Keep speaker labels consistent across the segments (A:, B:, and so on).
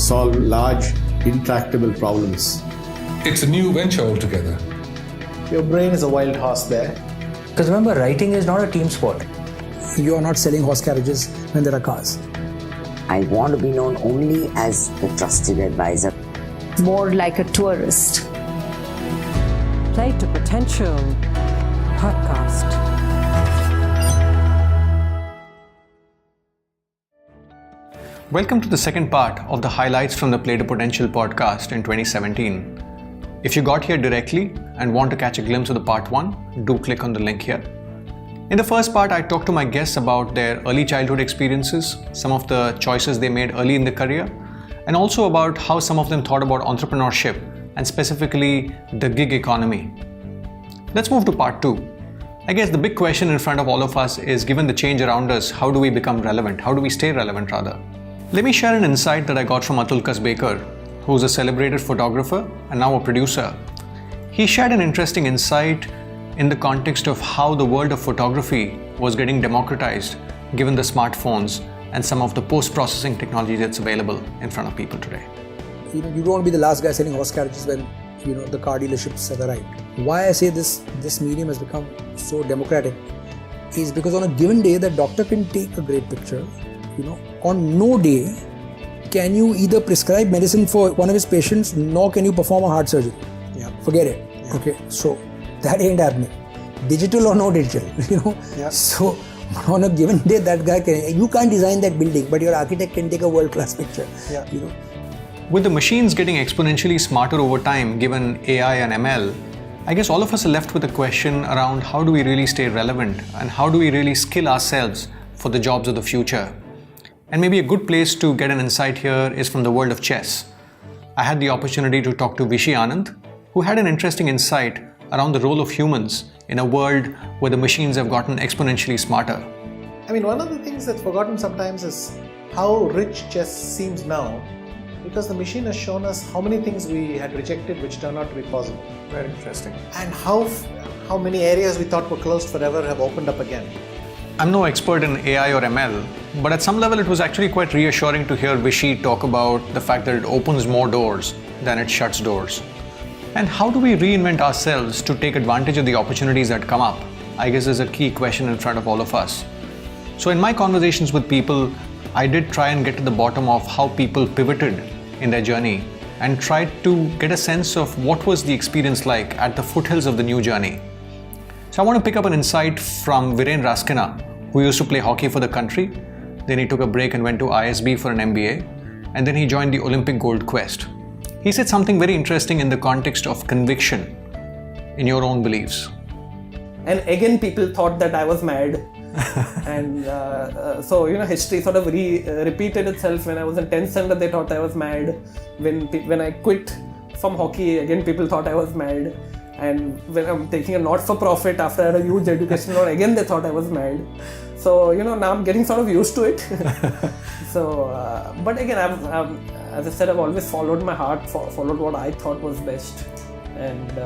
A: solve large, intractable problems.
B: It's a new venture altogether.
C: Your brain is a wild horse there.
D: Because remember, writing is not a team sport.
E: You are not selling horse carriages when there are cars.
F: I want to be known only as the trusted advisor.
G: More like a tourist.
H: Play to Potential podcast.
I: Welcome to the second part of the highlights from the Play to Potential podcast in 2017. If you got here directly and want to catch a glimpse of the part 1, do click on the link here. In the first part, I talked to my guests about their early childhood experiences, some of the choices they made early in their career, and also about how some of them thought about entrepreneurship and specifically the gig economy. Let's move to part 2. I guess the big question in front of all of us is, given the change around us, how do we become relevant? How do we stay relevant rather? Let me share an insight that I got from Atul Kasbekar, who's a celebrated photographer and now a producer. He shared an interesting insight in the context of how the world of photography was getting democratized given the smartphones and some of the post-processing technology that's available in front of people today.
E: You don't want to be the last guy selling horse carriages when the car dealerships have arrived. Why I say this medium has become so democratic is because on a given day, the doctor can take a great picture. On no day can you either prescribe medicine for one of his patients, nor can you perform a heart surgery. Yeah. Forget it. Yeah. Okay, so that ain't happening. Digital or no digital, Yeah. So on a given day, that guy you can't design that building, but your architect can take a world-class picture. Yeah.
I: With the machines getting exponentially smarter over time, given AI and ML, I guess all of us are left with a question around how do we really stay relevant and how do we really skill ourselves for the jobs of the future. And maybe a good place to get an insight here is from the world of chess. I had the opportunity to talk to Vishy Anand, who had an interesting insight around the role of humans in a world where the machines have gotten exponentially smarter.
C: One of the things that's forgotten sometimes is how rich chess seems now, because the machine has shown us how many things we had rejected which turned out to be possible.
I: Very interesting.
C: And how many areas we thought were closed forever have opened up again.
I: I'm no expert in AI or ML, but at some level it was actually quite reassuring to hear Vishy talk about the fact that it opens more doors than it shuts doors. And how do we reinvent ourselves to take advantage of the opportunities that come up? I guess is a key question in front of all of us. So in my conversations with people, I did try and get to the bottom of how people pivoted in their journey and tried to get a sense of what was the experience like at the foothills of the new journey. So I want to pick up an insight from Viren Rasquinha, who used to play hockey for the country. Then he took a break and went to ISB for an MBA. And then he joined the Olympic gold quest. He said something very interesting in the context of conviction in your own beliefs.
J: And again, people thought that I was mad. And so history sort of repeated itself. When I was in 10th standard, they thought I was mad. When I quit from hockey, again, people thought I was mad. And when I'm taking a not-for-profit after I had a huge education loan, again they thought I was mad. So now I'm getting sort of used to it. So, but again, as I said, I've always followed my heart, followed what I thought was best. And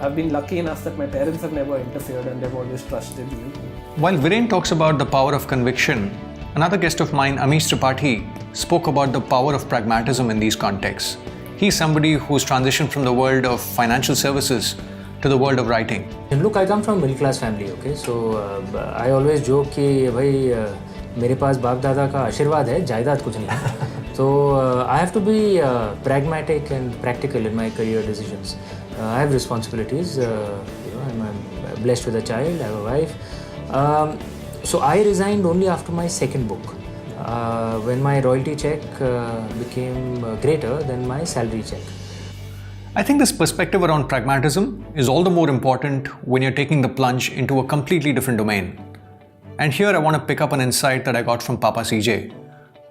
J: I've been lucky enough that my parents have never interfered and they've always trusted me.
I: While Viren talks about the power of conviction, another guest of mine, Amish Tripathi, spoke about the power of pragmatism in these contexts. He's somebody who's transitioned from the world of financial services to the world of writing.
D: Look, I come from a middle class family, okay? So I always joke कि भाई मेरे पास बाप दादा का आशीर्वाद है, जायदाद कुछ नहीं है. So I have to be pragmatic and practical in my career decisions. I have responsibilities. I'm blessed with a child. I have a wife. So I resigned only after my second book. When my royalty check became greater than my salary check.
I: I think this perspective around pragmatism is all the more important when you're taking the plunge into a completely different domain. And here I want to pick up an insight that I got from Papa CJ,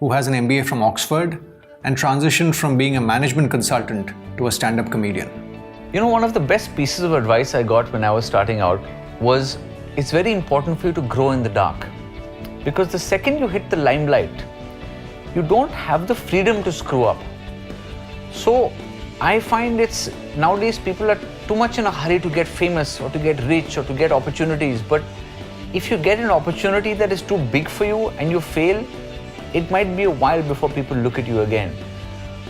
I: who has an MBA from Oxford and transitioned from being a management consultant to a stand-up comedian.
K: One of the best pieces of advice I got when I was starting out was, it's very important for you to grow in the dark. Because the second you hit the limelight, you don't have the freedom to screw up. So I find nowadays people are too much in a hurry to get famous or to get rich or to get opportunities. But if you get an opportunity that is too big for you and you fail, it might be a while before people look at you again.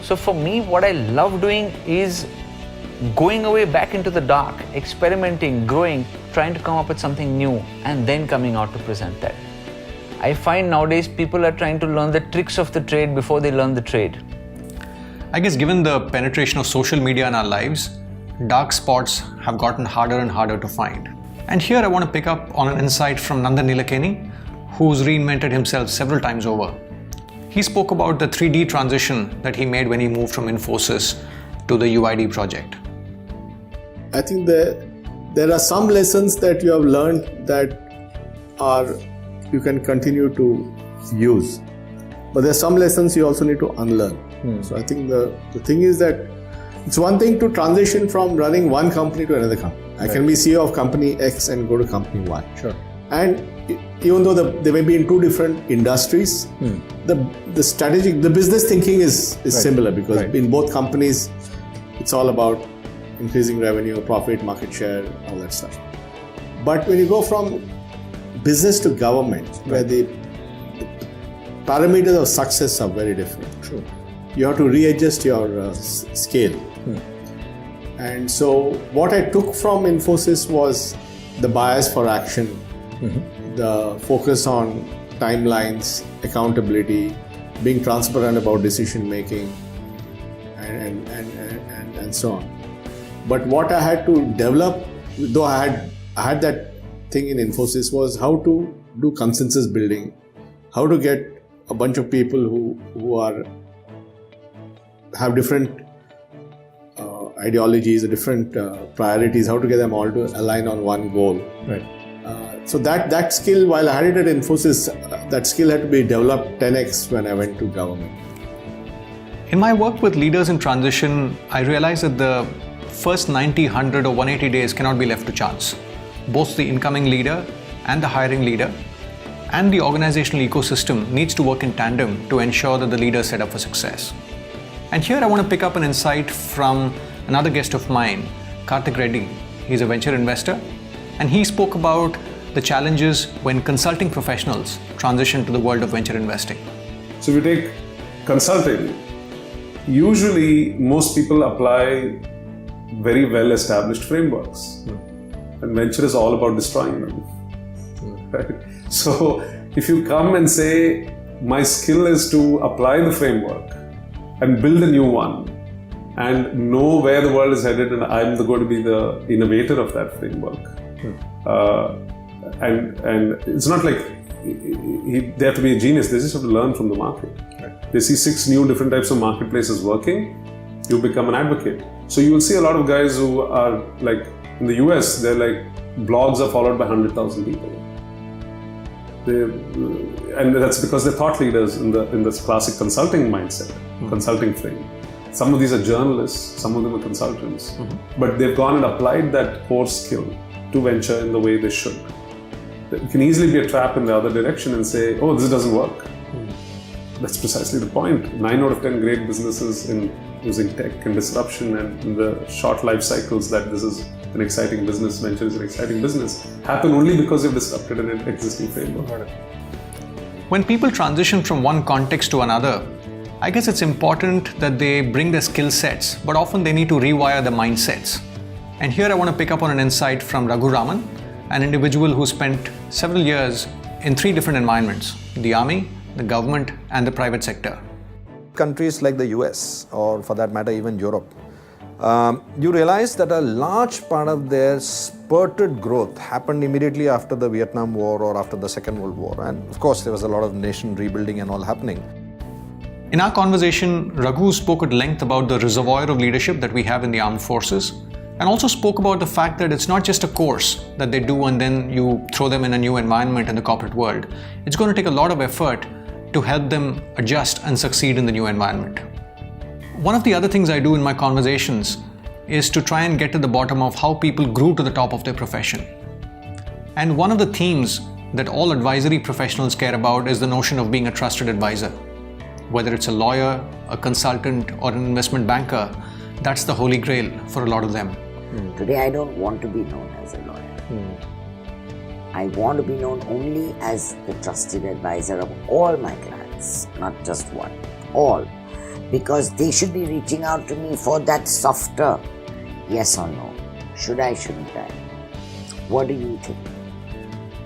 K: So for me, what I love doing is going away back into the dark, experimenting, growing, trying to come up with something new, and then coming out to present that. I find nowadays people are trying to learn the tricks of the trade before they learn the trade.
I: I guess given the penetration of social media in our lives, dark spots have gotten harder and harder to find. And here I want to pick up on an insight from Nandan Nilekani, who's reinvented himself several times over. He spoke about the 3D transition that he made when he moved from Infosys to the UID project.
A: I think there are some lessons that you have learned that you can continue to use. But there are some lessons you also need to unlearn. So I think the thing is that it's one thing to transition from running one company to another company. I can be CEO of company X and go to company Y.
C: Sure.
A: And even though they may be in two different industries, the strategic, the business thinking is similar, because in both companies, it's all about increasing revenue, profit, market share, all that stuff. But when you go from business to government, where the parameters of success are very different.
C: True.
A: You have to readjust your scale. And so what I took from Infosys was the bias for action, the focus on timelines, accountability, being transparent about decision making, and so on. But what I had to develop, though I had that thing in Infosys, was how to do consensus building, how to get a bunch of people who have different ideologies, different priorities, how to get them all to align on one goal.
C: Right.
A: So that skill, while I had it at Infosys, that skill had to be developed 10x when I went to government.
I: In my work with leaders in transition, I realized that the first 90, 100 or 180 days cannot be left to chance. Both the incoming leader and the hiring leader and the organizational ecosystem needs to work in tandem to ensure that the leader is set up for success. And here I want to pick up an insight from another guest of mine, Karthik Reddy. He's a venture investor, and he spoke about the challenges when consulting professionals transition to the world of venture investing.
L: So if you take consulting, usually most people apply very well established frameworks, and venture is all about destroying them. Right? So if you come and say, my skill is to apply the framework and build a new one and know where the world is headed, and I'm going to be the innovator of that framework. And it's not like they have to be a genius, they just have to learn from the market. Right. They see 6 new different types of marketplaces working, you become an advocate. So you will see a lot of guys who are like, in the US, they're like, blogs are followed by 100,000 people. And that's because they're thought leaders in this classic consulting mindset, consulting frame. Some of these are journalists, some of them are consultants, but they've gone and applied that core skill to venture in the way they should. It can easily be a trap in the other direction and say, oh, this doesn't work. That's precisely the point. 9 out of 10 great businesses in using tech and disruption and in the short life cycles that this is an exciting business, venture is an exciting business, happen only because you've disrupted an existing framework.
I: When people transition from one context to another, I guess it's important that they bring their skill sets, but often they need to rewire the mindsets. And here I want to pick up on an insight from Raghu Raman, an individual who spent several years in 3 different environments: the army, the government, and the private sector.
M: Countries like the US, or for that matter even Europe, you realize that a large part of their spurted growth happened immediately after the Vietnam War or after the Second World War. And of course, there was a lot of nation rebuilding and all happening.
I: In our conversation, Raghu spoke at length about the reservoir of leadership that we have in the armed forces, and also spoke about the fact that it's not just a course that they do and then you throw them in a new environment in the corporate world. It's going to take a lot of effort to help them adjust and succeed in the new environment. One of the other things I do in my conversations is to try and get to the bottom of how people grew to the top of their profession. And one of the themes that all advisory professionals care about is the notion of being a trusted advisor. Whether it's a lawyer, a consultant, or an investment banker, that's the Holy Grail for a lot of them.
F: Today I don't want to be known as a lawyer. I want to be known only as the trusted advisor of all my clients, not just one, all. because they should be reaching out to me for that softer yes or no. Should I, shouldn't I? What do you think?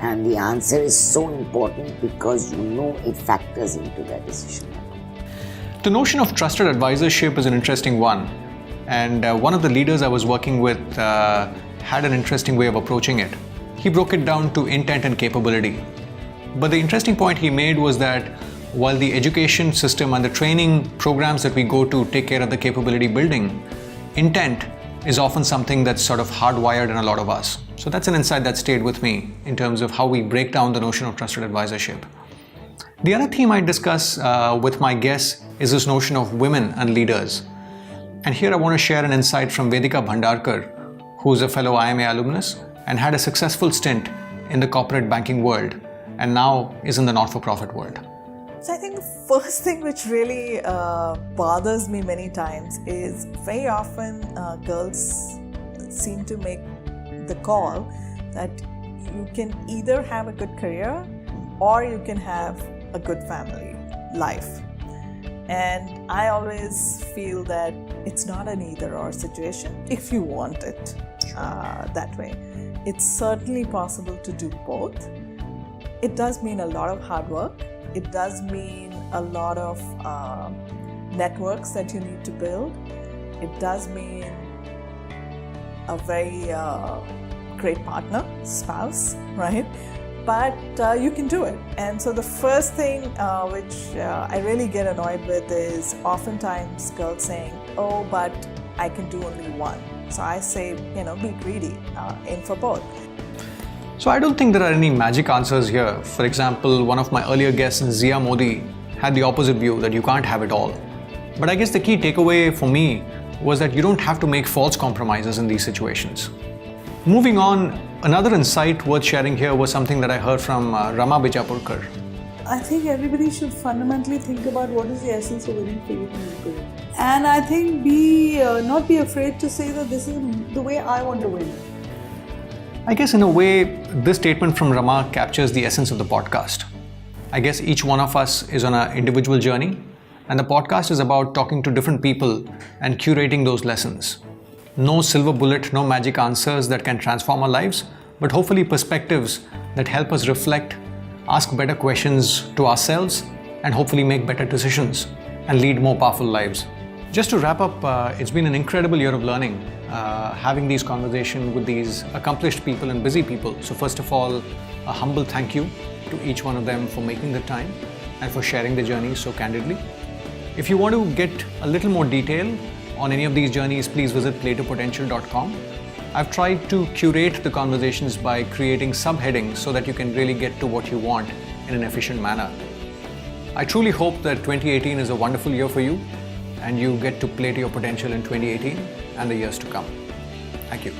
F: And the answer is so important because you know it factors into that decision.
I: The notion of trusted advisorship is an interesting one. And one of the leaders I was working with had an interesting way of approaching it. He broke it down to intent and capability. But the interesting point he made was that while the education system and the training programs that we go to take care of the capability building, intent is often something that's sort of hardwired in a lot of us. So that's an insight that stayed with me in terms of how we break down the notion of trusted advisorship. The other theme I discuss with my guests is this notion of women and leaders. And here I want to share an insight from Vedika Bhandarkar, who's a fellow IMA alumnus and had a successful stint in the corporate banking world and now is in the not-for-profit world.
N: So I think the first thing which really bothers me many times is very often girls seem to make the call that you can either have a good career or you can have a good family life. And I always feel that it's not an either or situation if you want it that way. It's certainly possible to do both. It does mean a lot of hard work. It does mean a lot of networks that you need to build. It does mean a very great partner, spouse, right? But you can do it. And so the first thing which I really get annoyed with is oftentimes girls saying, oh, but I can do only one. So I say, be greedy, aim for both.
I: So I don't think there are any magic answers here. For example, one of my earlier guests, Zia Mody, had the opposite view that you can't have it all. But I guess the key takeaway for me was that you don't have to make false compromises in these situations. Moving on, another insight worth sharing here was something that I heard from Rama BIjapurkar.
O: I think everybody should fundamentally think about what is the essence of winning faith in people. And I think not be afraid to say that this is the way I want to win.
I: I guess in a way, this statement from Rama captures the essence of the podcast. I guess each one of us is on an individual journey, and the podcast is about talking to different people and curating those lessons. No silver bullet, no magic answers that can transform our lives, but hopefully perspectives that help us reflect, ask better questions to ourselves, and hopefully make better decisions and lead more powerful lives. Just to wrap up, it's been an incredible year of learning, having these conversations with these accomplished people and busy people. So first of all, a humble thank you to each one of them for making the time and for sharing the journey so candidly. If you want to get a little more detail on any of these journeys, please visit playtopotential.com. I've tried to curate the conversations by creating subheadings so that you can really get to what you want in an efficient manner. I truly hope that 2018 is a wonderful year for you and you get to play to your potential in 2018 and the years to come. Thank you.